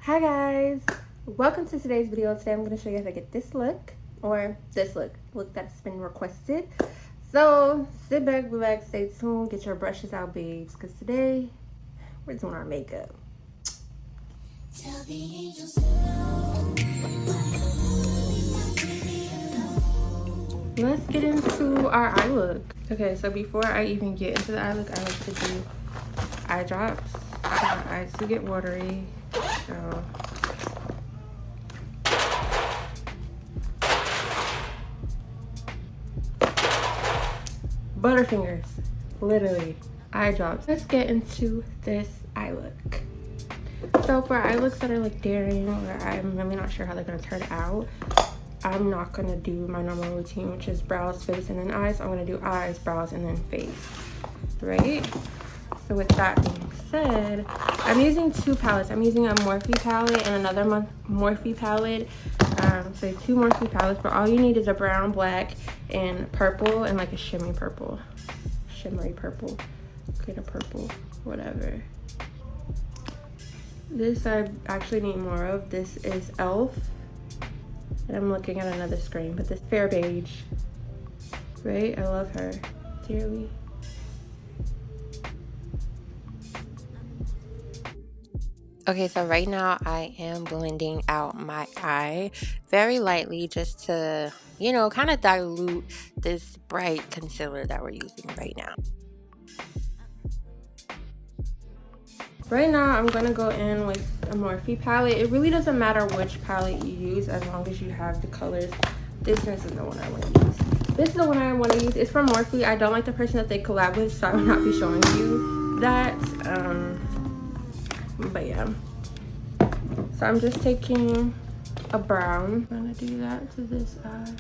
Hi guys, welcome to today's video. Today I'm going to show you how to get this look, or this look that's been requested. So sit back, relax, stay tuned, get your brushes out, babes, because today we're doing our makeup. Tell the angels no. Let's get into our eye look. Okay, so before I even get into the eye look, I like to do eye drops. My eyes do get watery, so butterfingers, literally, eye drops. Let's get into this eye look. So for eye looks that are like daring, or I'm really not sure how they're gonna turn out, I'm not gonna do my normal routine, which is brows, face, and then eyes. I'm gonna do eyes, brows, and then face, right? So with that being said, I'm using two palettes. I'm using a Morphe palette and another Morphe palette. So two Morphe palettes, but all you need is a brown, black, and purple, and like a shimmery purple, glitter purple, whatever. This I actually need more of. This is e.l.f. And I'm looking at another screen, but this fair beige, right? I love her dearly. Okay, so right now I am blending out my eye very lightly just to, kind of dilute this bright concealer that we're using right now. Right now, I'm gonna go in with a Morphe palette. It really doesn't matter which palette you use as long as you have the colors. This isn't the one I want to use. This is the one I want to use. It's from Morphe. I don't like the person that they collab with, so I will not be showing you that. But yeah. So I'm just taking a brown. I'm gonna do that to this eye.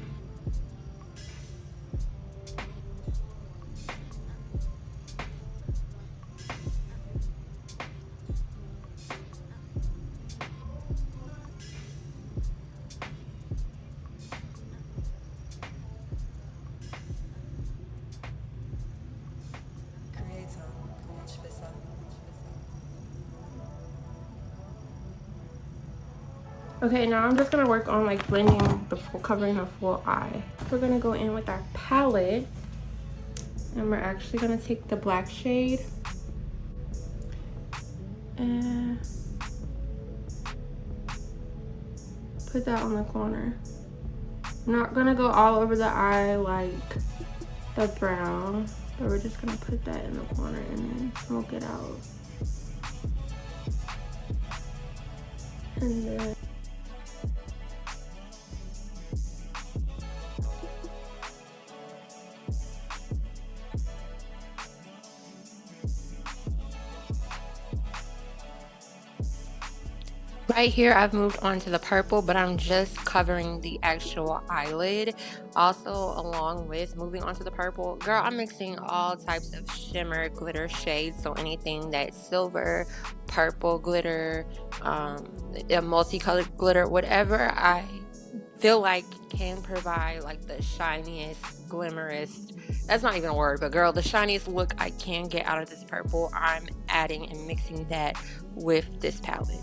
Okay, now I'm just gonna work on like blending the full, covering the full eye. We're gonna go in with our palette, and we're actually gonna take the black shade and put that on the corner. I'm not gonna go all over the eye like the brown, but we're just gonna put that in the corner and then smoke it out. And then Right here, I've moved on to the purple, but I'm just covering the actual eyelid. Also, along with moving on to the purple, girl, I'm mixing all types of shimmer glitter shades. So anything that's silver, purple glitter, a multicolored glitter, whatever I feel like can provide like the shiniest, glimmerest, that's not even a word, but girl, the shiniest look I can get out of this purple, I'm adding and mixing that with this palette.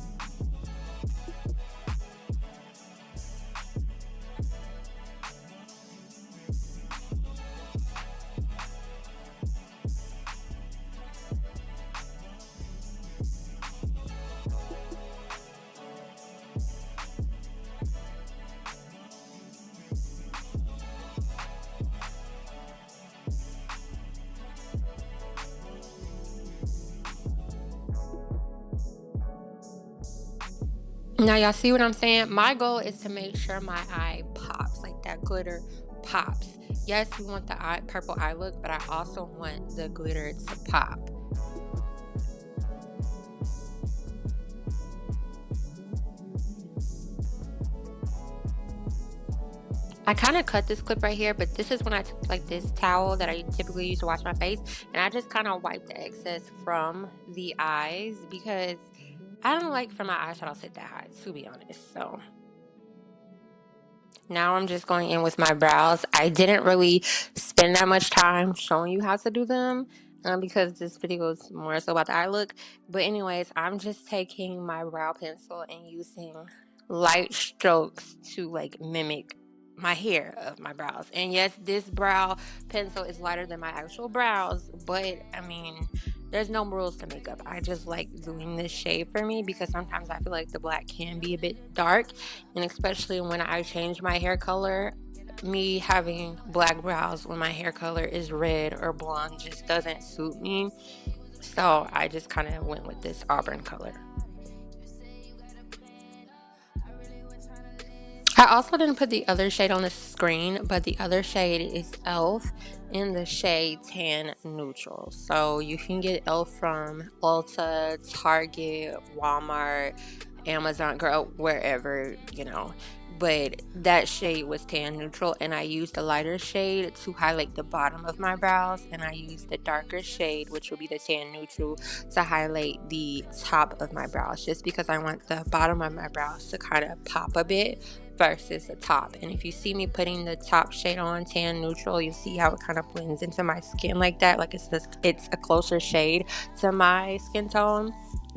Now y'all see what I'm saying? My goal is to make sure my eye pops, like that glitter pops. Yes, we want the purple eye look, but I also want the glitter to pop. I kind of cut this clip right here, but this is when I took like this towel that I typically use to wash my face, and I just kind of wipe the excess from the eyes because I don't like for my eyeshadow sit that high, to be honest. So now I'm just going in with my brows. I didn't really spend that much time showing you how to do them. because this video is more so about the eye look. But anyways, I'm just taking my brow pencil and using light strokes to like mimic my hair of my brows. And yes, this brow pencil is lighter than my actual brows, but I mean, there's no rules to makeup. I just like doing this shade for me because sometimes I feel like the black can be a bit dark, and especially when I change my hair color, me having black brows when my hair color is red or blonde just doesn't suit me. So I just kind of went with this auburn color. I also didn't put the other shade on the screen, but the other shade is Elf in the shade Tan Neutral. So you can get Elf from Ulta, Target, Walmart, Amazon, girl, wherever, you know. But that shade was Tan Neutral, and I used the lighter shade to highlight the bottom of my brows, and I used the darker shade, which will be the Tan Neutral, to highlight the top of my brows, just because I want the bottom of my brows to kind of pop a bit versus the top. And if you see me putting the top shade on, Tan Neutral, you see how it kind of blends into my skin like that, like it's a closer shade to my skin tone.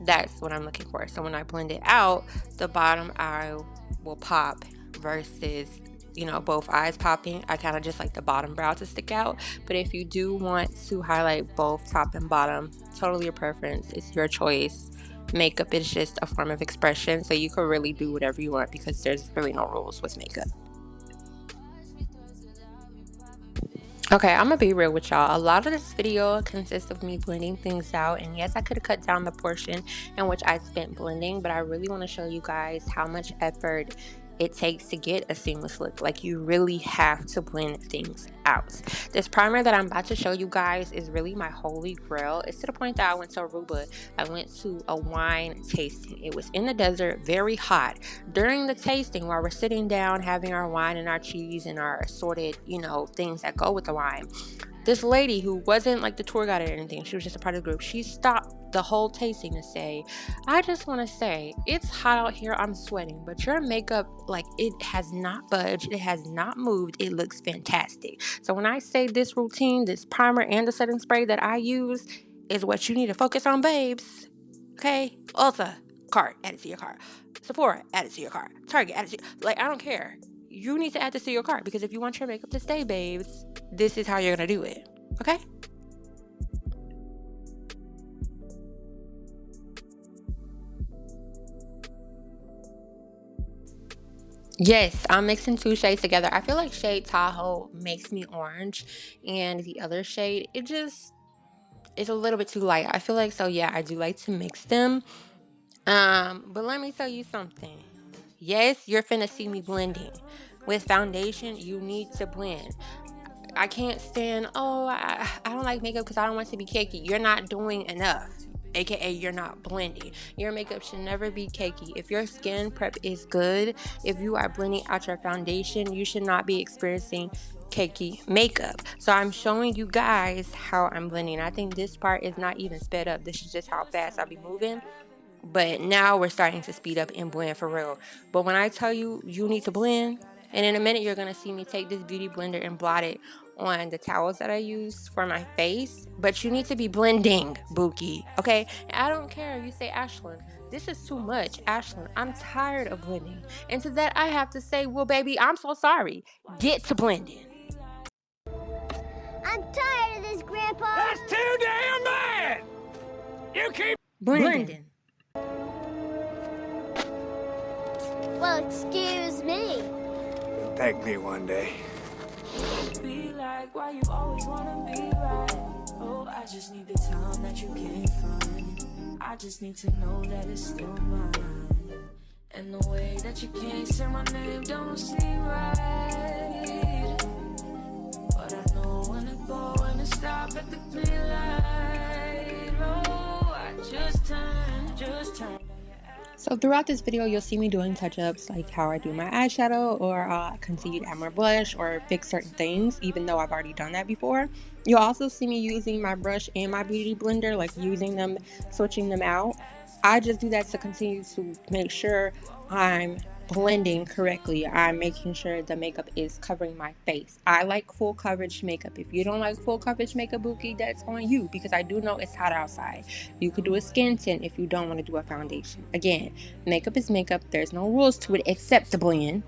That's what I'm looking for. So when I blend it out, the bottom eye will pop versus, you know, both eyes popping. I kind of just like the bottom brow to stick out. But if you do want to highlight both top and bottom, totally your preference. It's your choice. Makeup is just a form of expression, so you can really do whatever you want because there's really no rules with makeup. Okay, I'm gonna be real with y'all. A lot of this video consists of me blending things out, and yes, I could have cut down the portion in which I spent blending, but I really want to show you guys how much effort it takes to get a seamless look. Like, you really have to blend things out. This primer that I'm about to show you guys is really my holy grail. It's to the point that I went to Aruba. I went to a wine tasting. It was in the desert, very hot. During the tasting, while we're sitting down having our wine and our cheese and our assorted, you know, things that go with the wine, this lady who wasn't like the tour guide or anything, she was just a part of the group, she stopped the whole tasting to say, I just want to say, it's hot out here, I'm sweating, but your makeup, like, it has not budged, it has not moved, it looks fantastic. So when I say this routine, this primer and the setting spray that I use is what you need to focus on, babes. Okay? Ulta, cart, add it to your cart. Sephora, add it to your cart. Target, add it to like, I don't care. You need to add this to your cart because if you want your makeup to stay, babes, this is how you're gonna do it. Okay? Yes, I'm mixing two shades together. I feel like shade Tahoe makes me orange, and the other shade, it just is a little bit too light. I feel like, so yeah, I do like to mix them. But let me tell you something. Yes, you're finna see me blending. With foundation, you need to blend. I can't stand, oh, I don't like makeup because I don't want it to be cakey. You're not doing enough. AKA, you're not blending. Your makeup should never be cakey. If your skin prep is good, if you are blending out your foundation, you should not be experiencing cakey makeup. So I'm showing you guys how I'm blending. I think this part is not even sped up. This is just how fast I'll be moving. But now we're starting to speed up and blend for real. But when I tell you, you need to blend, and in a minute you're going to see me take this beauty blender and blot it on the towels that I use for my face. But you need to be blending, Bookie, okay? And I don't care if you say, Ashlynn, this is too much. Ashlynn, I'm tired of blending. And to that I have to say, well, baby, I'm so sorry. Get to blending. I'm tired of this, Grandpa. That's too damn bad! You keep Blending. Well, excuse me. You'll thank me one day. Be like, why you always wanna be right? Oh, I just need the time that you can't find. I just need to know that it's still mine. And the way that you can't say my name don't seem right. But I know when to go and to stop at the green light. Oh, I just turn. So throughout this video, you'll see me doing touch-ups like how I do my eyeshadow, or continue to add more blush or fix certain things, even though I've already done that before. You'll also see me using my brush and my beauty blender, like using them, switching them out. I just do that to continue to make sure I'm blending correctly. I'm making sure the makeup is covering my face. I like full coverage makeup. If you don't like full coverage makeup, Bookie, that's on you, because I do know it's hot outside. You could do a skin tint if you don't want to do a foundation. Again, makeup is makeup. There's no rules to it except the blend.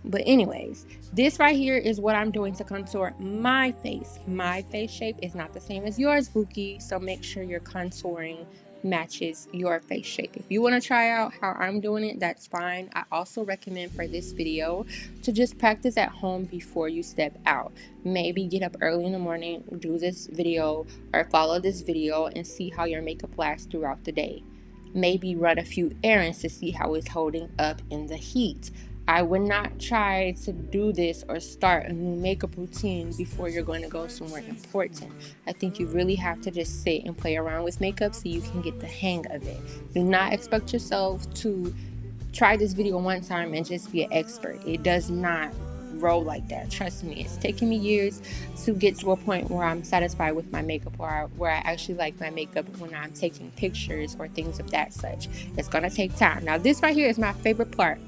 But anyways, this right here is what I'm doing to contour my face. My face shape is not the same as yours, Bookie, so make sure you're contouring matches your face shape. If you want to try out how I'm doing it, that's fine. I also recommend for this video to just practice at home before you step out. Maybe get up early in the morning, do this video or follow this video and see how your makeup lasts throughout the day. Maybe run a few errands to see how it's holding up in the heat. I would not try to do this or start a new makeup routine before you're going to go somewhere important. I think you really have to just sit and play around with makeup so you can get the hang of it. Do not expect yourself to try this video one time and just be an expert. It does not roll like that. Trust me, it's taken me years to get to a point where I'm satisfied with my makeup, or where I actually like my makeup when I'm taking pictures or things of that such. It's gonna take time. Now this right here is my favorite part.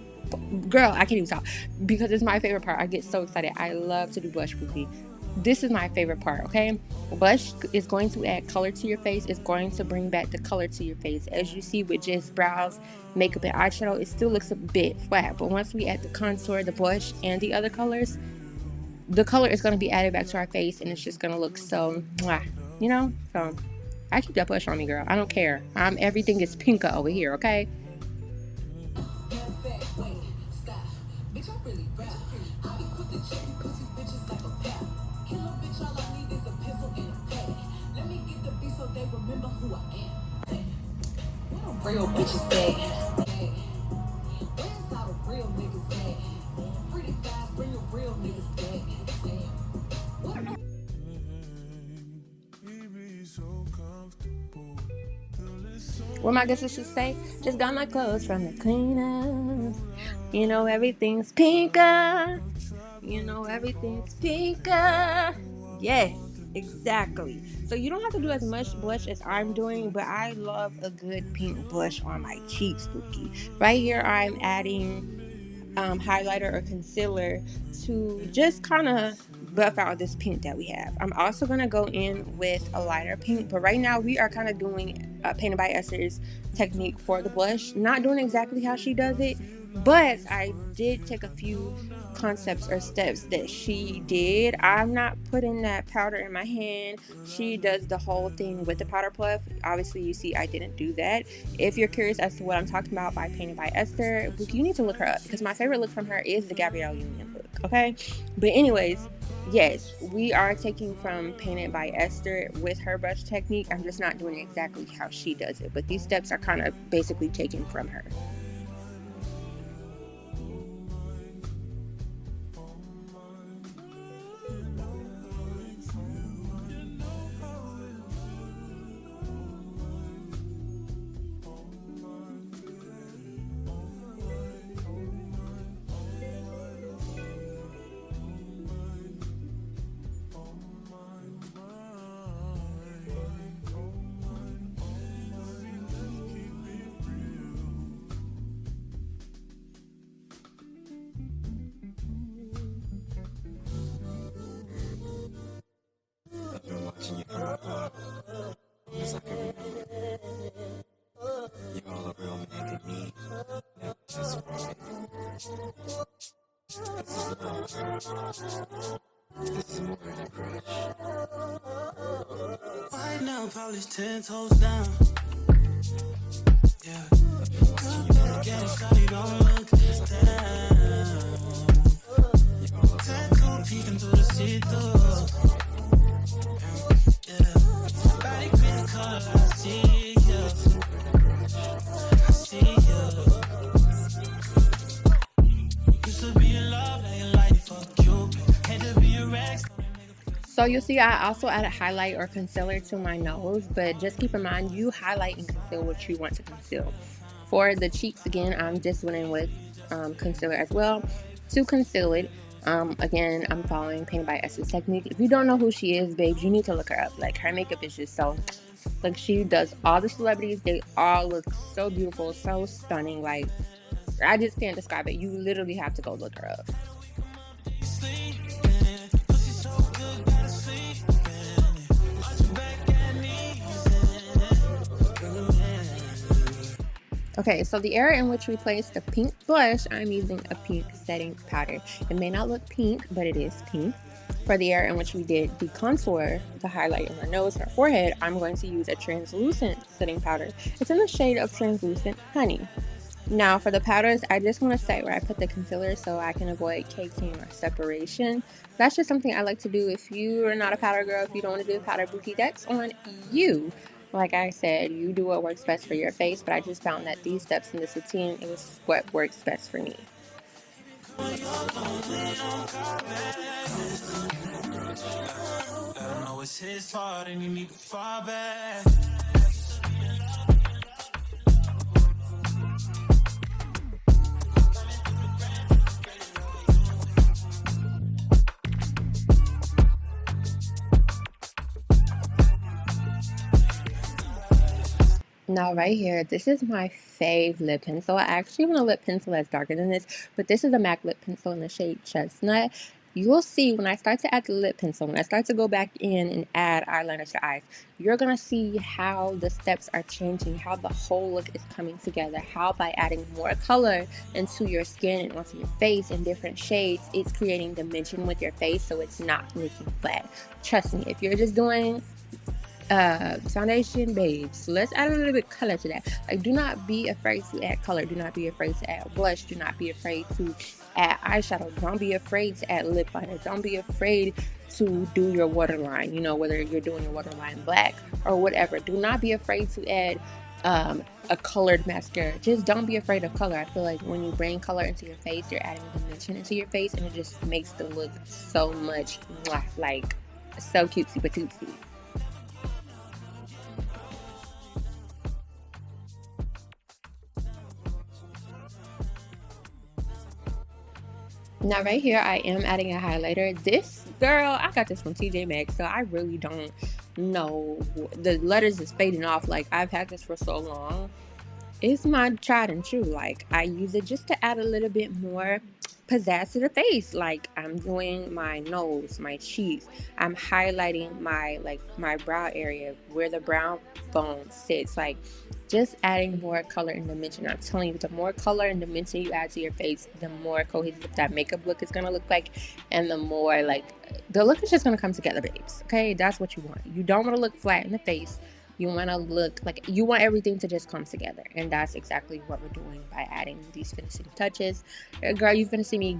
Girl, I can't even talk because it's my favorite part. I get so excited. I love to do blush, Bookie. This is my favorite part, okay? Blush is going to add color to your face. It's going to bring back the color to your face. As you see with just brows, makeup, and eyeshadow, it still looks a bit flat. But once we add the contour, the blush, and the other colors, the color is going to be added back to our face, and it's just going to look so, you know? So, I keep that blush on me, girl. I don't care. Everything is pinka over here, okay? Remember who I am. What a real bitches say. Where's all the real niggas at? Pretty guys bring your real niggas back. What my good sisters say? Just got my clothes from the cleaners. You know everything's pinka. You know everything's pinka. Yes, exactly. So you don't have to do as much blush as I'm doing, but I love a good pink blush on my cheeks, Bookie. Right here, I'm adding highlighter or concealer to just kind of buff out this pink that we have. I'm also going to go in with a lighter pink, but right now we are kind of doing Painted by Esther's technique for the blush. Not doing exactly how she does it, but I did take a few concepts or steps that she did. I'm not putting that powder in my hand. She does the whole thing with the powder puff. Obviously, you see I didn't do that. If you're curious as to what I'm talking about by Painted by Esther, you need to look her up, because my favorite look from her is the Gabrielle Union look, okay? But anyways, yes, we are taking from Painted by Esther with her brush technique. I'm just not doing exactly how she does it, but these steps are kind of basically taken from her. Right now, probably 10 toes down. Yeah. Get it, shawty, don't look down. Tattoo peeking through the see-through. Yeah. Body green color, I see you. I see you. Used to be in love, now you like fuck you. Had to be a rag. So you'll see I also added highlight or concealer to my nose, but just keep in mind you highlight and conceal what you want to conceal. For the cheeks, again, I'm just went in with concealer as well to conceal it. Again, I'm following Painted by Esther's technique. If you don't know who she is, babes, you need to look her up. Like, her makeup is just so, like, she does all the celebrities. They all look so beautiful, so stunning. Like, I just can't describe it. You literally have to go look her up. Okay, so the area in which we place the pink blush, I'm using a pink setting powder. It may not look pink, but it is pink. For the area in which we did the contour, the highlight on our nose and our forehead, I'm going to use a translucent setting powder. It's in the shade of Translucent Honey. Now for the powders, I just want to say where I put the concealer so I can avoid caking or separation. That's just something I like to do. If you are not a powder girl, if you don't want to do the powder bookie, that's on you. Like I said, you do what works best for your face, but I just found that these steps in this routine, it was what works best for me. Now right here, this is my fave lip pencil. I actually want a lip pencil that's darker than this, but this is a MAC lip pencil in the shade Chestnut. You will see when I start to add the lip pencil, when I start to go back in and add eyeliner to eyes, you're going to see how the steps are changing, how the whole look is coming together, how by adding more color into your skin and onto your face in different shades, it's creating dimension with your face so it's not looking flat. Trust me, if you're just doing foundation, babes, let's add a little bit of color to that. Like, do not be afraid to add color. Do not be afraid to add blush. Do not be afraid to add eyeshadow. Don't be afraid to add lip liner. Don't be afraid to do your waterline, you know, whether you're doing your waterline black or whatever. Do not be afraid to add a colored mascara. Just don't be afraid of color. I feel like when you bring color into your face, you're adding dimension into your face, and it just makes the look so much like so cutesy patootsy. Now right here, I am adding a highlighter. This, girl, I got this from TJ Maxx, so I really don't know. The letters is fading off. Like, I've had this for so long. It's my tried and true. Like, I use it just to add a little bit more pizzazz to the face. Like, I'm doing my nose, my cheeks. I'm highlighting my brow area where the brow bone sits. Like, just adding more color and dimension. I'm telling you, the more color and dimension you add to your face, the more cohesive that makeup look is gonna look like, and the more like the look is just gonna come together, babes. Okay, that's what you want. You don't want to look flat in the face. You want to look like you want everything to just come together, and that's exactly what we're doing by adding these finishing touches. Girl, you're gonna see me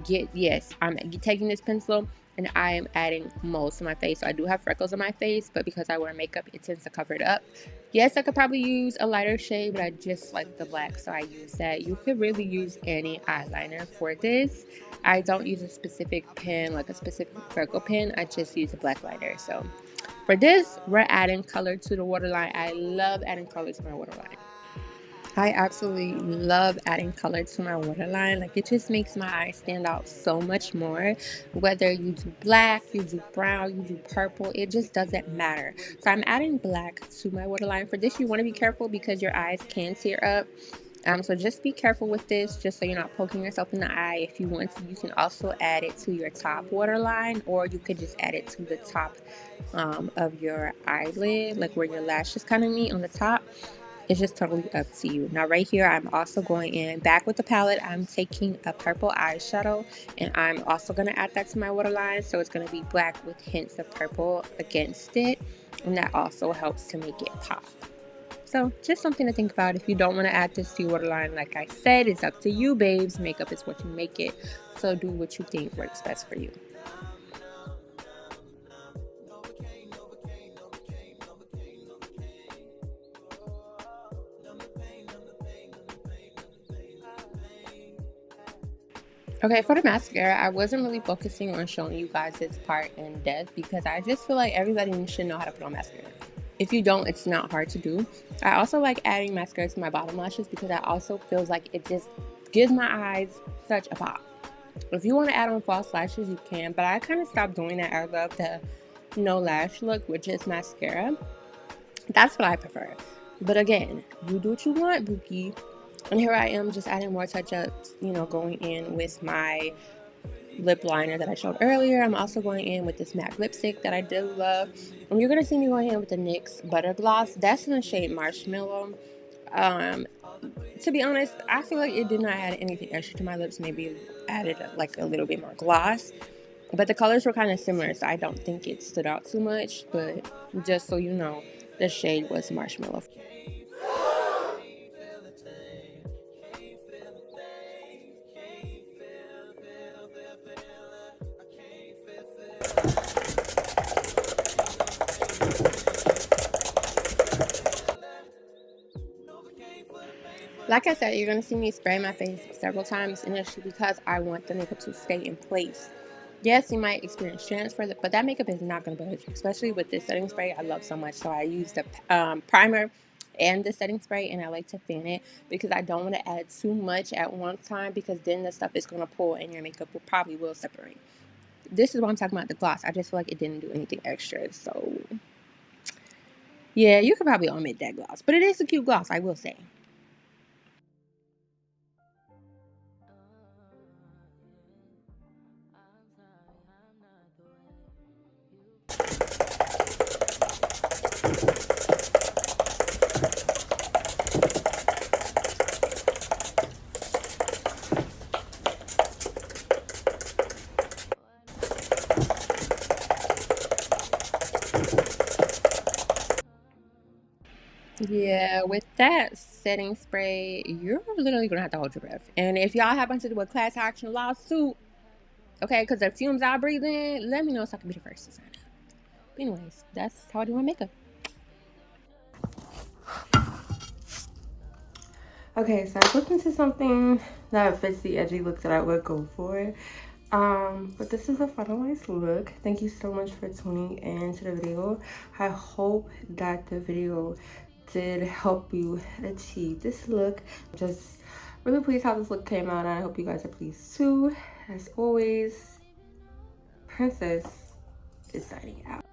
I'm taking this pencil and I am adding moles to my face. So I do have freckles on my face, but because I wear makeup, it tends to cover it up. Yes, I could probably use a lighter shade, but I just like the black, so I use that. You could really use any eyeliner for this. I don't use a specific pen, like a specific freckle pen. I just use a black liner. So for this, we're adding color to the waterline. I love adding color to my waterline. I absolutely love adding color to my waterline. Like, it just makes my eyes stand out so much more. Whether you do black, you do brown, you do purple, it just doesn't matter. So I'm adding black to my waterline. For this, you want to be careful because your eyes can tear up. So just be careful with this, just so you're not poking yourself in the eye. If you want to, you can also add it to your top waterline, or you could just add it to the top of your eyelid, like where your lashes kind of meet on the top. It's just totally up to you. Now right here, I'm also going in back with the palette. I'm taking a purple eyeshadow, and I'm also going to add that to my waterline. So it's going to be black with hints of purple against it, and that also helps to make it pop. So just something to think about. If you don't want to add this to your waterline, like I said, it's up to you, babes. Makeup is what you make it. So do what you think works best for you. Okay, for the mascara, I wasn't really focusing on showing you guys this part in depth because I just feel like everybody should know how to put on mascara. If you don't, it's not hard to do. I also like adding mascara to my bottom lashes because that also feels like it just gives my eyes such a pop. If you want to add on false lashes, you can, but I kind of stopped doing that. I love the no lash look with just mascara. That's what I prefer. But again, you do what you want, Bookie. And here I am just adding more touch-ups, you know, going in with my lip liner that I showed earlier. I'm also going in with this matte lipstick that I do love. And you're going to see me going in with the NYX Butter Gloss. That's in the shade Marshmallow. To be honest, I feel like it did not add anything extra to my lips. Maybe added like a little bit more gloss. But the colors were kind of similar, so I don't think it stood out too much. But just so you know, the shade was Marshmallow. Like I said, you're going to see me spray my face several times initially because I want the makeup to stay in place. Yes, you might experience transfer, but that makeup is not going to budge, especially with this setting spray I love so much. So I use the primer and the setting spray, and I like to fan it because I don't want to add too much at one time because then the stuff is going to pull and your makeup will separate. This is what I'm talking about, the gloss. I just feel like it didn't do anything extra. So, yeah, you could probably omit that gloss. But it is a cute gloss, I will say. Yeah, with that setting spray, you're literally gonna have to hold your breath. And if y'all happen to do a class action lawsuit, okay, because the fumes I breathe in, let me know so I can be the first to sign up. But anyways, that's how I do my makeup. Okay, so I looked into something that fits the edgy look that I would go for. But this is a finalized look. Thank you so much for tuning in to the video. I hope that the video did help you achieve this look. Just really pleased how this look came out, and I hope you guys are pleased too. As always, Princess is signing out.